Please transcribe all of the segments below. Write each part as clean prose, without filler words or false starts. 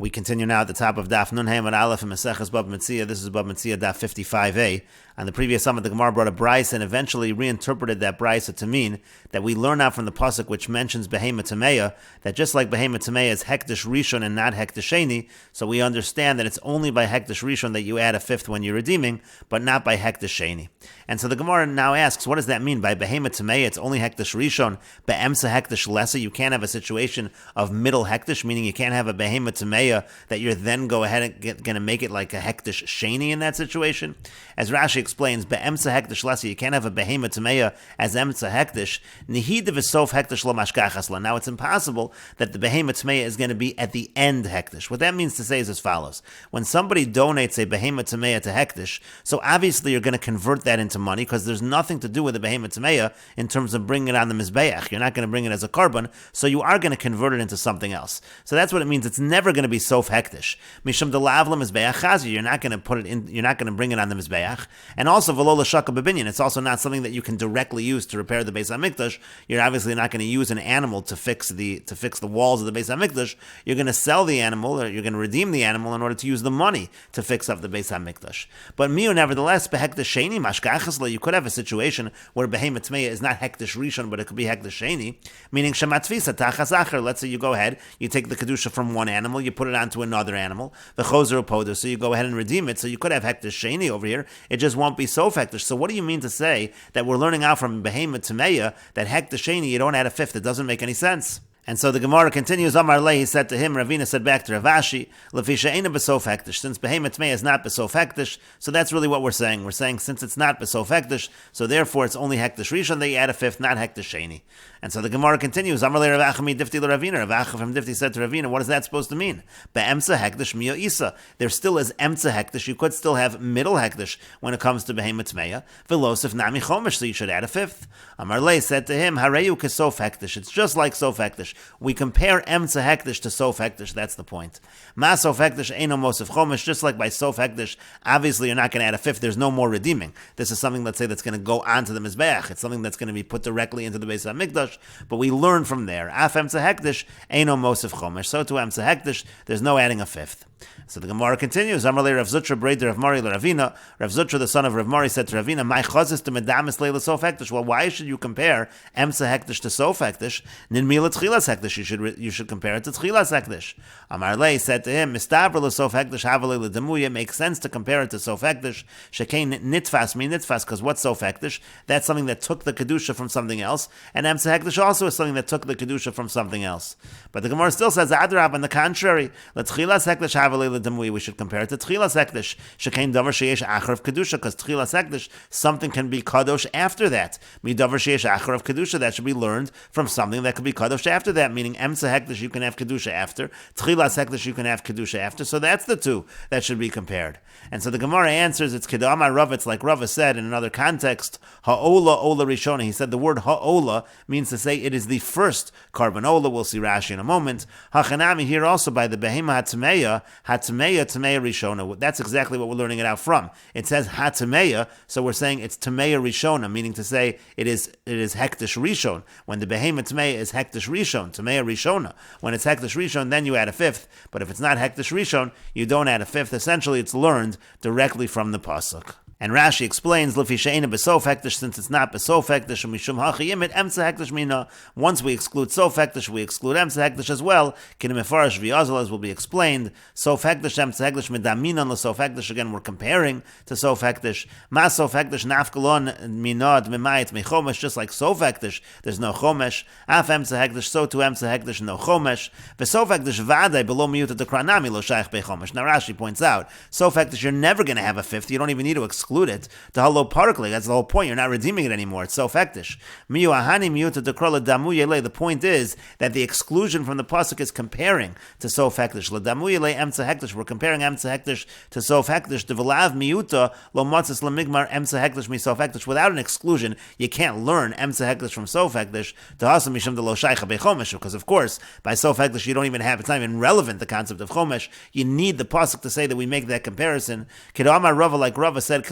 We continue now at the top of Daf Nun Hey Aleph and Meseches Bava Metzia. This is Bava Metzia Daf 55a. On the previous summit, the Gemara brought a brayso and eventually reinterpreted that brayso to mean that we learn out from the pasuk which mentions Behema Tameya, that just like Behema Tameya is Hektish Rishon and not Hektish Sheni, so we understand that it's only by Hektish Rishon that you add a fifth when you're redeeming, but not by Hektish Sheni. And so the Gemara now asks, what does that mean? By Behema Tameya, it's only Hektish Rishon, Be'emsa Hektish Lesa, you can't have a situation of middle Hektish, meaning you can't have a Behema Tameya that you're then go ahead and going to make it like a Hektish Sheni in that situation. As Rashi explains, Be'emsa Hektish Lesa, you can't have a Behema Tameya as Emsa Hektish, Nihid V'sof Hektish Lo Mashkachasla. Now it's impossible that the Behema Tameya is going to be at the end Hektish. What that means to say is as follows. When somebody donates a Behema Tameya to Hektish, so obviously you're going to convert that into money because there's nothing to do with the Behema Tameya in terms of bringing it on the Mizbeach. You're not going to bring it as a carbon, so you are going to convert it into something else. So that's what it means. It's never going to be sof Hektish. Mishum delavla Mizbeach Chazi. You're not going to put it in, you're not going to bring it on the Mizbeach. And also v'lo l'shaka b'binyan. It's also not something that you can directly use to repair the Beis HaMikdash. You're obviously not going to use an animal to fix the walls of the Beis HaMikdash. You're going to sell the animal, or you're going to redeem the animal in order to use the money to fix up the Beis HaMikdash. But miu, nevertheless, behektish sheni mashkachasla, you could have a situation where Behema Tameya is not hektish rishon, but it could be hektish sheni, meaning shematvisa tachas acher. Let's say you go ahead, you take the kedusha from one animal, you put it onto another animal, the chozer upoder, so you go ahead and redeem it. So you could have hektish sheni over here. It just won't be so hektish. So what do you mean to say that we're learning out from Behema Tameya that hektish sheni you don't add a fifth? It doesn't make any sense. And so the Gemara continues, Amar Lei, he said to him, Ravina said back to Ravashi, Lefisha Eina Besof Hektish, since Behema Tameya is not Besof Hektish, so that's really what we're saying. We're saying since it's not Besof Hektish, so therefore it's only Hektish Rishon, that you add a fifth, not Hektish Sheni. And so the Gemara continues, Amar Lei Ravacha mi Difti Ravina, Ravacha from Difti said to Ravina, what is that supposed to mean? Be'emsa Hektish Mio Isa. There still is Emsa Hektish, you could still have middle Hektish when it comes to Behema Tameya, Velosif Nami Chomish, so you should add a fifth. Amar Lei said to him, Hareyu Kesof Hektish, it's just like Sof Hektish. We compare Emsa Hektish to Sof Hektish, that's the point. Ma Sof Hektish Eino Mosef Chomish, just like by Sof Hektish, obviously you're not going to add a fifth, there's no more redeeming. This is something, let's say, that's going to go onto the Mizbeach. It's something that's going to be put directly into the Beis HaMikdash, but we learn from there. Af Emsa Hektish Eino Mosef Chomish. So to Emsa Hektish, there's no adding a fifth. So the Gemara continues. Amalei Rav Zutra Breder Rav Mari Ravina. Rav Zutra, the son of Rav Mari, said to Ravina, "My chazis to medamis leila sof hektish." Well, why should you compare emsa hektish to sof hektish? Nin mila tchilas hektish. You should compare it to tchilas hektish. Amar Lei said to him, "Mistavra lesof hektish havalei ledemuya." Makes sense to compare it to sof hektish. Shekein nitfas mi nitfas, because what's sof hektish? That's something that took the kedusha from something else, and emsa hektish also is something that took the kedusha from something else. But the Gemara still says adrab, on the contrary, letchilas hektish havalei. We should compare it to Tchilas Hektish. Shekein davar sheyesh achar of kedusha, because Tchilas Hektish, something can be kadosh after that. Mi davar sheyesh achar of kedusha, that should be learned from something that could be kadosh after that. Meaning Emsa Hektish you can have kedusha after, Tchilas Hektish you can have kedusha after. So that's the two that should be compared. And so the Gemara answers, it's kedama Rav. It's like Rava said in another context. Ha'ola ola rishona. He said the word ha'ola means to say it is the first carbon. Ola, we'll see Rashi in a moment. Hachanami here also by the behema hatmeya Tameya Rishona. That's exactly what we're learning it out from. It says Ha-Tameya, so we're saying it's Tameya Rishona, meaning to say it is Hektish Rishon. When the Behema Tameya is Hektish Rishon, Tameya Rishona. When it's Hektish Rishon, then you add a fifth. But if it's not Hektish Rishon, you don't add a fifth. Essentially, it's learned directly from the pasuk. And Rashi explains, Lefisha Eina Besof Hektish, since it's not Besof Hektish, Mishum Hachi Yimit Emsa Hektish Mina. Once we exclude Sof Hektish, we exclude Emsa Hektish as well. Kinim Mefarash V'Yazal, as will be explained. Sof Hektish, Emsa Hektish, Midaminon LeSof Hektish. Again, we're comparing to Sof Hektish. Ma Sof Hektish, Nafkalon Minod Mimayit Mechomesh, just like Sof Hektish, there's no Chomesh. Af Emsa Hektish, so to Emsa Hektish, no Chomesh. Vesof Hektish Vadai below Miyuta de Kranami Lo Shaykh Bechomesh. Now Rashi points out, Sof Hektish, you're never going to have a fifth. You don't even need to exclude it. The halo parkli, that's the whole point. You're not redeeming it anymore. It's sof hektish. The point is that the exclusion from the pasuk is comparing to sof hektish. Emsa hektish. We're comparing emsa hektish to sof hektish. Develav miyuta lo matzis lemigmar emsa hektish mi sof hektish. Without an exclusion, you can't learn emsa hektish from sof hektish. Tahasam mishum de lo shaycha bechomesh. Because of course, by sof hektish, you don't even have. It's not even relevant, the concept of chomesh. You need the pasuk to say that we make that comparison. Kedama Rava, like Rava said,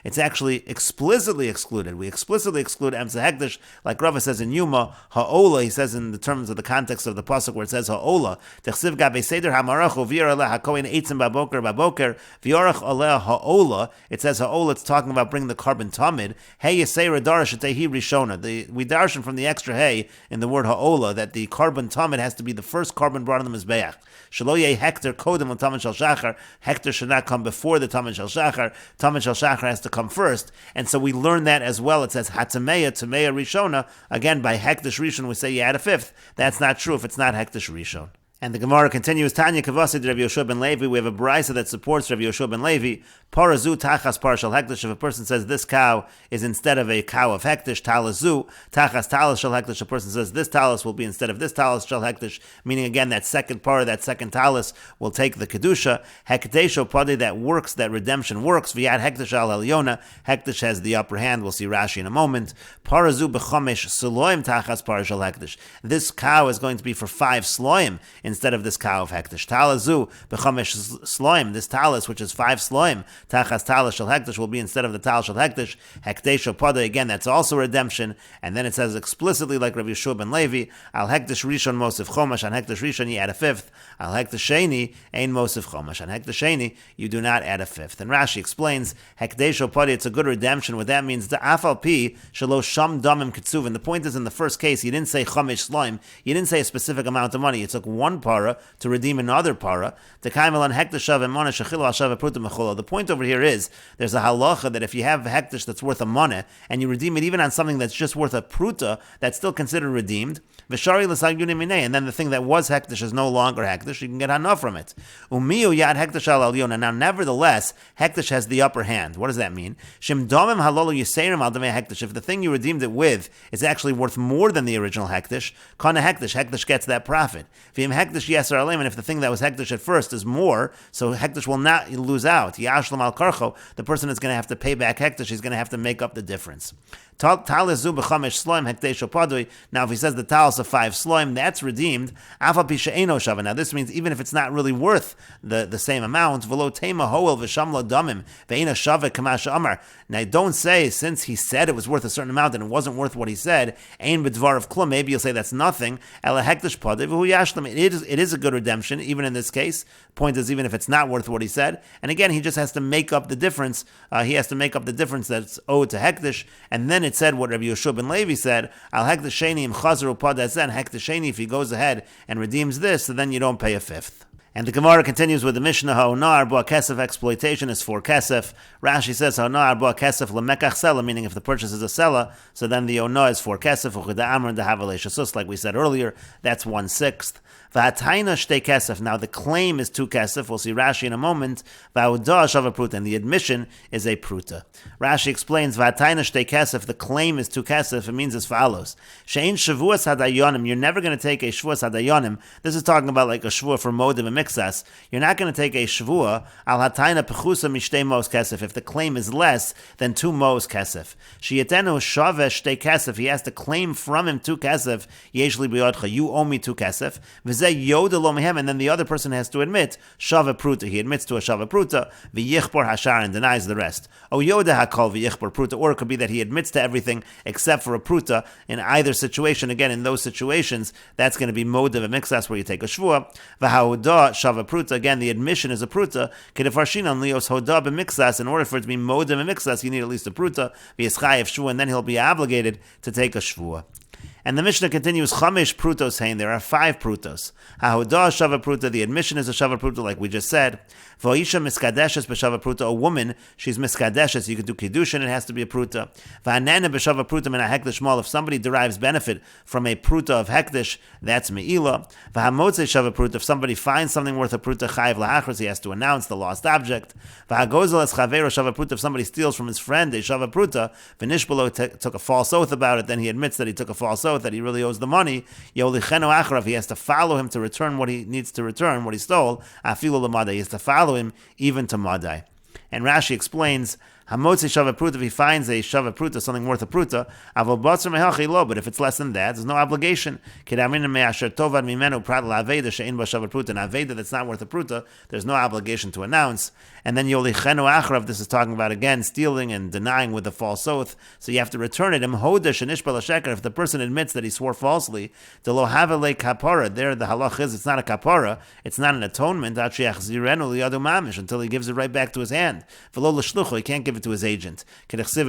It's actually explicitly excluded. We explicitly exclude emsa hekdesh, like Rava says in Yuma. Ha'ola, he says in the terms of the context of the pasuk where it says ha'ola. Techsiv gabe seder hamarach uvir aleh hakohen eitzim baboker v'yorach aleh ha'ola. It says ha'ola. It's talking about bringing the carbon tamid. Hey yisera darash tehi rishona. We darshan from the extra hey in the word ha'ola that the carbon tamid has to be the first carbon brought on the mizbeach. Shelo yeh hekter kodem l'tamid shel shachar. Hekter should not come before the tamid shel shachar. Tamid shel shachar has to come first, and so we learn that as well. It says hatameya tameya rishona. Again, by hekdesh rishon we say you add a fifth. That's not true if it's not hekdesh rishon. And the Gemara continues, Tanya Kavasid Rav Yoshua ben Levi. We have a brisa that supports Rav Yoshua ben Levi. Parazu tachas parshal hekdesh. If a person says this cow is instead of a cow of hekdesh, talazu tachas talis shal hekdesh. A person says this talis will be instead of this talis shal hekdesh. Meaning again that second part, that second talis will take the kedusha. Hekdesho padi, that works, that redemption works. V'yad hekdesh al elyona. Hekdesh has the upper hand. We'll see Rashi in a moment. Parazu b'chomesh sloim tachas parshal hekdesh. This cow is going to be for 5 sloim instead of this cow of hekdesh. Talazu b'chomesh sloim. This talis, which is 5 sloim, tachas talis shel hekdesh, will be instead of the talis shel hekdesh. Hekdesho pada, again, that's also redemption. And then it says explicitly, like Rabbi Yeshua ben Levi, al hekdesh rishon mosif chomash. On hekdesh rishon you add a fifth. Al hekdesh sheni ein mosif chomash. On hekdesh sheni you do not add a fifth. And Rashi explains hekdesho pada, it's a good redemption. What that means, the afal pi shelo sham damim ketzuv. And the point is, in the first case, you didn't say chomesh sloim. You didn't say a specific amount of money. It took one para to redeem another para. The point over here is there's a halacha that if you have hekdesh that's worth a money and you redeem it even on something that's just worth a pruta, that's still considered redeemed. And then the thing that was hekdesh is no longer hekdesh. You can get hana from it. Now, nevertheless, hekdesh has the upper hand. What does that mean? If the thing you redeemed it with is actually worth more than the original hekdesh, hekdesh gets that profit. And if the thing that was hekdesh at first is more, so hekdesh will not lose out. The person is going to have to pay back hekdesh. He's going to have to make up the difference. Now, if he says the talis of 5 sloim, that's redeemed. Now, this means even if it's not really worth the same amount. Now, don't say, since he said it was worth a certain amount and it wasn't worth what he said, maybe you'll say that's nothing. It is a good redemption, even in this case. Point is, even if it's not worth what he said. And again, he just has to make up the difference. He has to make up the difference that's owed to hekdesh. And then it said what Rabbi Yoshua ben Levi said, al hekdesh sheni im chazaru padazen, hekdesh sheni, if he goes ahead and redeems this, so then you don't pay a fifth. And the Gemara continues with the Mishnah, Ha'ona arba kesef, exploitation is 4 kesef. Rashi says, Ha'ona arba kesef lemekach sela, meaning if the purchase is a sela, so then the ona is 4 kesef, u'chida amr and dahavalei shasus, like we said earlier, that's 1/6. V'hatayna shtei kesef, now the claim is 2 kesef, we'll see Rashi in a moment, v'haudah shava pruta, and the admission is a pruta. Rashi explains, v'hatayna shtei kesef, the claim is 2 kesef, it means as follows, she'ein shavuas hadayonim, you're never going to take a shavuas hadayonim, this is talking about like a shvuah for modim and mixas, you're not going to take a shvuah, al hatayna pechusa mishtei mos kesef, if the claim is less than 2 mos kesef. She'yetenu shaveh shtei kesef, he has to claim from him 2 kesef, yeshli b'yodcha, you owe me 2 kesef, and then the other person has to admit shava pruta. He admits to a shava pruta, v'yichbor hashar, and denies the rest. O yoda hakol v'yichbor pruta, or it could be that he admits to everything except for a pruta. In either situation, again, in those situations, that's going to be moda v'mixas, where you take a shvua. V'hauda shava pruta, again, the admission is a pruta. Kedefarshinan lios hoda b'mixas, in order for it to be moda v'mixas, you need at least a pruta, v'yischayev shvua, and then he'll be obligated to take a shvua. And the Mishnah continues, Chamesh prutos hain, there are 5 prutos. Hahudah shava pruta, the admission is a shava pruta, like we just said. V'oisha miskadeshes b'shava pruta, a woman, she's miskadeshes, you can do kiddushin, it has to be a pruta. V'anena b'shava pruta min hekdesh mal, if somebody derives benefit from a pruta of hekdesh, that's me'ila. V'hamotze shava pruta, if somebody finds something worth a pruta chayiv lahachros, he has to announce the lost object. V'hagozel es chavero shava pruta, if somebody steals from his friend a shava pruta, v'nishbalo took a false oath about it, then he admits that he took a false oath, that he really owes the money, Yolichenu acharav, he has to follow him to return what he needs to return, what he stole, afilu l'madai, he has to follow him even to madai. And Rashi explains, Hamotzi shava pruta, if he finds a shava pruta, something worth a pruta, avol batzer mehachi lo, but if it's less than that, there's no obligation. Kedamrin me'asher tovad mimenu prat la'aveda she'in ba shava pruta, an aveda that's not worth a pruta, there's no obligation to announce. And then yolichenu achrav, this is talking about again stealing and denying with a false oath, so you have to return it. Imhoda shenish bala sheker, if the person admits that he swore falsely, de lo havele kapara, there the halach is it's not a kapara, it's not an atonement, until he gives it right back to his hand. He can't give it to his agent. He has to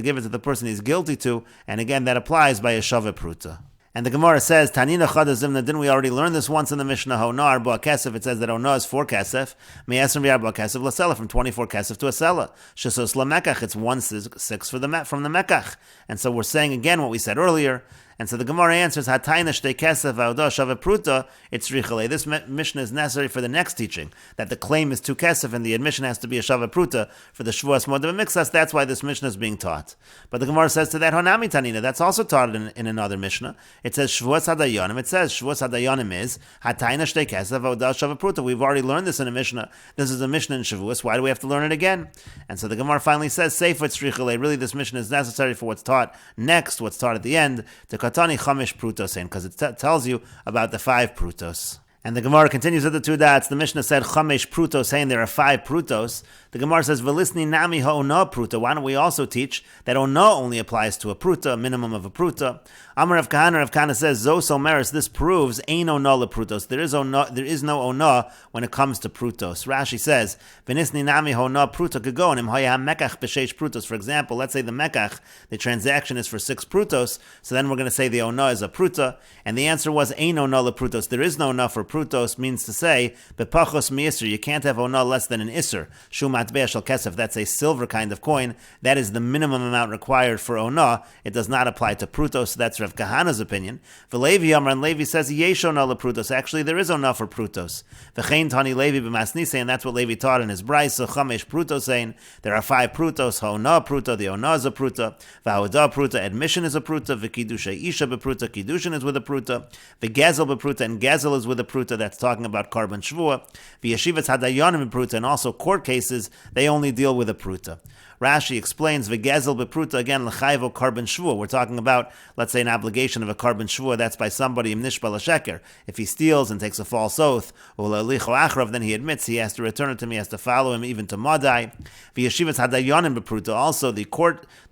give it to the person he's guilty to, and again that applies by a shava pruta. And the Gemara says, Tanina chada zimna, didn't we already learn this once in the Mishnah? Hona arba kesef, it says that Hona is 4 kesef, me'esrim v'arba kesef l'sela, from 24 kesef to a sela. Shesos l'mekach, it's 1/6 from the mekach. And so we're saying again what we said earlier. And so the Gemara answers, Hataina shtei kesef v'odah shava pruta, it's richale. This Mishnah is necessary for the next teaching, that the claim is 2 kesef and the admission has to be a shava pruta for the shvuas modem mixas. That's why this Mishnah is being taught. But the Gemara says to that, Honami Tanina, that's also taught in another Mishnah. It says shvuas hadayonim. It says shvuas hadayonim is Hataina shtei kesef v'odah shava pruta. We've already learned this in a Mishnah. This is a Mishnah in Shavuos. Why do we have to learn it again? And so the Gemara finally says, Seif it's richale. Really, this Mishnah is necessary for what's taught next, what's taught at the end. Katani chamish prutos, because it tells you about the 5 prutos. And the Gemara continues with the 2 dots. The Mishnah said chamish prutos, saying there are 5 prutos. The Gemara says velisni nami ha'ona pruta. Why don't we also teach that ona only applies to a pruta, a minimum of a pruta? Amar Rav Kahana says zos omeris. This proves ein ona leprutos. There is no ona when it comes to prutos. Rashi says venisni nami ha'ona pruta kagonim haya mekach b'sheish prutos. For example, let's say the mekach, the transaction is for 6 prutos. So then we're going to say the ona is a pruta, and the answer was ein ona leprutos. There is no ona for prutos, means to say bepachos mi'isr. You can't have ona less than an isr. Shumat be'ashal kesef. That's a silver kind of coin. That is the minimum amount required for ona. It does not apply to prutos. That's Rav Kahana's opinion. V'Levi Amar, and Levi says yesh ona leprutos. Actually, there is ona for prutos. V'chein tani Levi b'masnise, and that's what Levi taught in his brayso. So chamesh prutos, saying there are 5 prutos. Ha'ona pruta, the ona is a pruta. V'ha'odah pruta, admission is a pruta. V'kiddusha isha b'pruta, kiddushin is with a pruta. V'gezel b'pruta, and gezel is with a pruta. That's talking about carbon shvua. V'yeshivat hadayonim b'pruta, and also court cases, they only deal with a pruta. Rashi explains v'gezel b'pruta, again l'chayvo carbon shvua. We're talking about, let's say, an obligation of a carbon shvua. That's by somebody im nishba l'sheker. If he steals and takes a false oath, u'la'licho achrav, then he admits he has to return it to him. He has to follow him even to madai. V'yeshivat hadayonim b'pruta. Also, the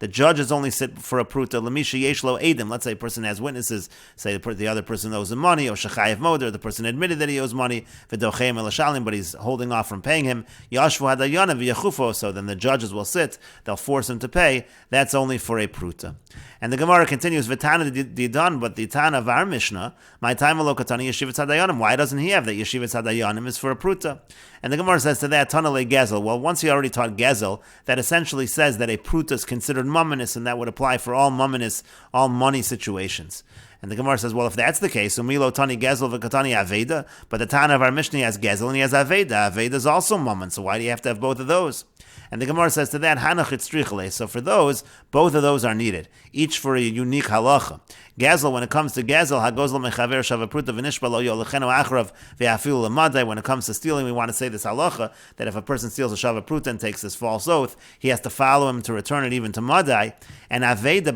judges only sit for a pruta. L'misha yesh lo edim. Let's say a person has witnesses. Say the other person owes him money, or shechayev moder. The person admitted that he owes money. V'docheim elashalim, but he's holding off from paying him. Yashvu hadayonim v'yachufo. So then the judges will sit. They'll force him to pay. That's only for a pruta. And the Gemara continues, V'tana didan, but the Tana of our Mishnah, my time alokatani yeshivat hadayonim. Why doesn't he have that yeshivat hadayonim is for a pruta? And the Gemara says to that, Tana le gezel. Well, once he already taught gezel, that essentially says that a pruta is considered mumminus, and that would apply for all mumminus, all money situations. And the Gemara says, well, if that's the case, umilo tani gezel v'katani aveda, but the Tana of our Mishnah has gezel and he has aveda. Aveda is also mummin, so why do you have to have both of those? And the Gemara says to that, Hanach itzrichale. So for those, both of those are needed, each for a unique halacha. Gezel, when it comes to gezel, hagozl mechaver shavapruta v'nishba lo yolechenu achrav ve'afilu l'madai. When it comes to stealing, we want to say this halacha, that if a person steals a shavapruta and takes this false oath, he has to follow him to return it even to madai. And aveda,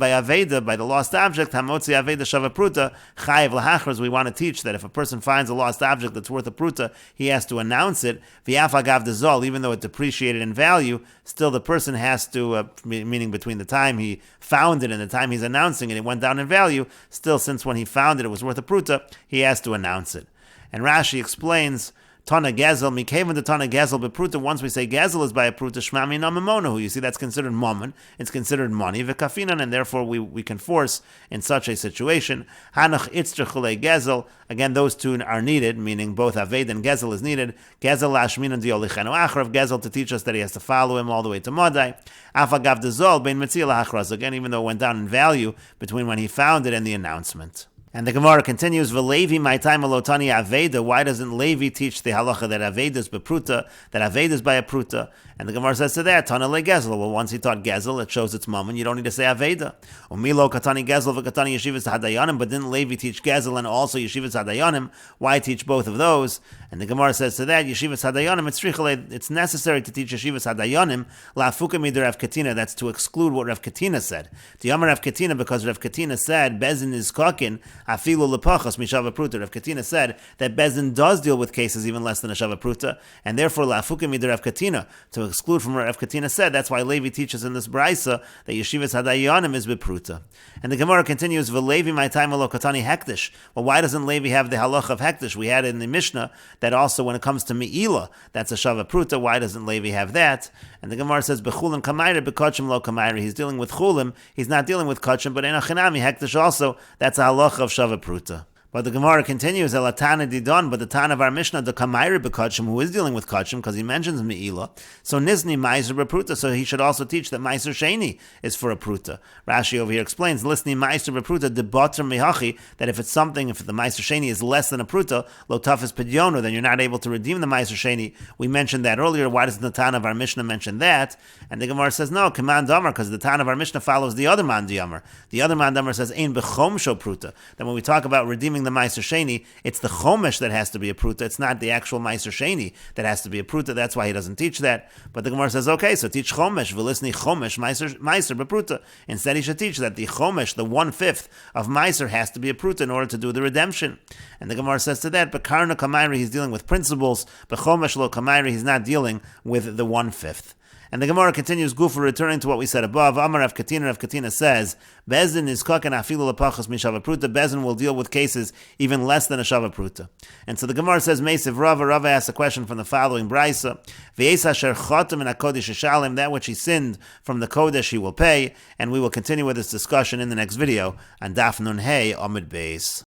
by the lost object, hamotzi aveda shavapruta, chayiv l'hachraz, we want to teach that if a person finds a lost object that's worth a pruta, he has to announce it, v'afagav dezol, even though it depreciated in value, still the person has to, meaning between the time he found it and the time he's announcing it, it went down in value. Still, since when he found it, it was worth a pruta, he has to announce it. And Rashi explains, Tana gezel, mikaven the Tana gezel, but pruta, once we say gezel is by a pruta, shmami namamonahu. You see, that's considered mammon, it's considered money, v'kafinan, and therefore we can force in such a situation. Hanach itztrechule gezel, again, those two are needed, meaning both aved and gezel is needed. Gezel lashminan diolichenu achrav, gezel to teach us that he has to follow him all the way to madai. Afagav dezol, bein Metziah lahachraz, again, even though it went down in value between when he found it and the announcement. And the Gemara continues, V'levi my time alotani aveda. Why doesn't Levi teach the halacha that aveda is bepruta, that aveda is by a pruta? And the Gemara says to that, Tana le gezel. Well, once he taught gezel, it shows its moment. You don't need to say aveda. Umilo katani gezel v'katani yeshivas hadayanim. But didn't Levi teach gezel and also yeshivas hadayanim? Why teach both of those? And the Gemara says to that, yeshivas hadayanim, it's necessary to teach yeshivas hadayanim la'afuka mider Rav Katina. That's to exclude what Rav Katina said. The Yamar Rav Katina, because Rav Katina said Bezin is cooking afilu lepachas mishava pruta. Rav Katina said that Bezin does deal with cases even less than a shava pruta, and therefore la'afuka mider Rav Katina, to exclude from what Rav Katina said. That's why Levi teaches in this brisa that yeshivas hadayanim is bepruta. And the Gemara continues, v'levi my time alo katani hektish. Well, why doesn't Levi have the halacha of hektish? We had it in the Mishnah that also when it comes to me'ila, that's a shava pruta. Why doesn't Levi have that? And the Gemara says, bechulim kamayri bekachim lo kamayri. He's dealing with chulim, he's not dealing with kachim, but in a chinami hektish also, that's a halacha of shava pruta. But the Gemara continues, Elatana didon, but the Tan of our Mishnah, the Kamayri bekachim, who is dealing with kachim, because he mentions Me'ila, so Nizni Meiser bepruta, so he should also teach that Meiser Sheni is for a pruta. Rashi over here explains, Lisni Meiser bepruta, debater mehachi, that if it's something, if the Meiser Sheni is less than a pruta, lo tafis pedyono, then you're not able to redeem the Meiser Sheni. We mentioned that earlier. Why does the Tan of our Mishnah mention that? And the Gemara says, no, Command Damar, because the Tan of our Mishnah follows the other Man Damar. The other Man Damar says, Ein bechom sho pruta, that when we talk about redeeming the Meiser Sheni, it's the chomesh that has to be a pruta. It's not the actual Meiser Sheni that has to be a pruta. That's why he doesn't teach that. But the Gemara says, okay, so teach chomesh, v'lisni chomesh, Meiser bepruta. Instead, he should teach that the chomesh, the 1/5 of Meiser, has to be a pruta in order to do the redemption. And the Gemara says to that, but karna kamayri, he's dealing with principles. But chomesh lo kamayri, he's not dealing with the 1/5. And the Gemara continues, Gufa, returning to what we said above. Amar Rav Katina says, Bezin is kakan afilu lepachas mishava pruta. Bezin will deal with cases even less than a shava pruta. And so the Gemara says, Meisiv Rava asks a question from the following brisa. V'yes asher chotem in hakodesh yishalem, that which he sinned from the kodesh he will pay. And we will continue with this discussion in the next video on Daf Nun Hey Amud Beis.